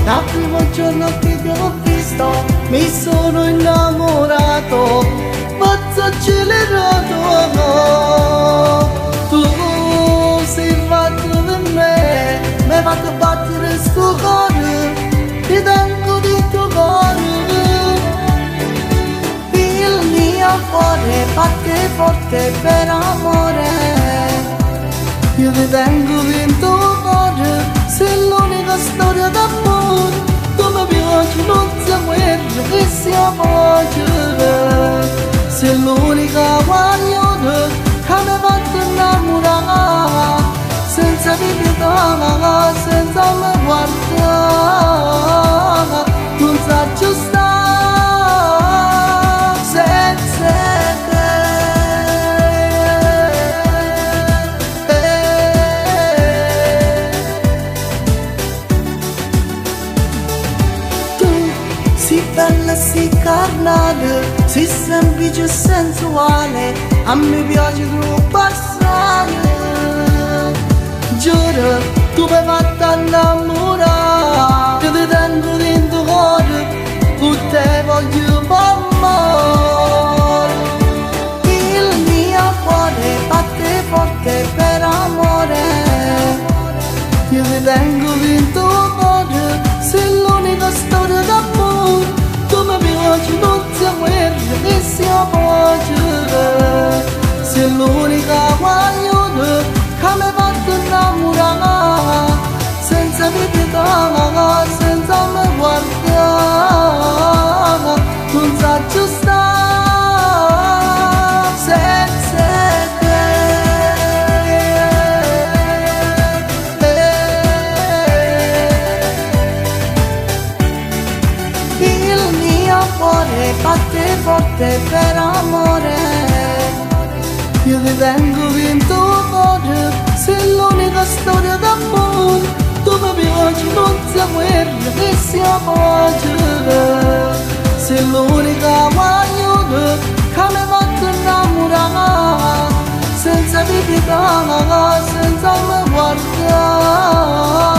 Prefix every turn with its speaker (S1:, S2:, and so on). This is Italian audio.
S1: dal primo giorno che ti ho visto mi sono innamorato, pazzo accelerato. Tu sei fatto per me, mi hai fatto battere sto cuore, ti tengo di tuo cuore. Il mio cuore batte forte per amore, io ti tengo in tuo cuore, sei l'unica storia d'amore. Tu mi piaci, non sia guerra che sia pace, sei l'unica guaglione che mi ha fatto innamorare, senza pietà, senza me guardare, non saggio stare senza te. Tu sei bella, sei carnale, sei semplice e sensuale, a me piace troppo assai. Giuro, tu mi hai fatto innamorare, io ti tengo dentro cuore, tu te voglio amare. Il mio cuore batte forte per amore, io ti tengo dentro cuore, sei l'unica storia d'amore. Tu mi piaci, non sia guerra che sia pace, sei l'unica guaglione che mi ha fatto innamorare, senza pietà, senza me guardare, non saggio stare senza te. Il mio cuore batte forte per amore, io ti tengo in tuo cuore, sei l'unica storia d'amore. Tu mi piaci, non sia guerra che sia pace, sei l'unica guaglione che mi ha fatto innamorare, senza pietà, senza me guardare.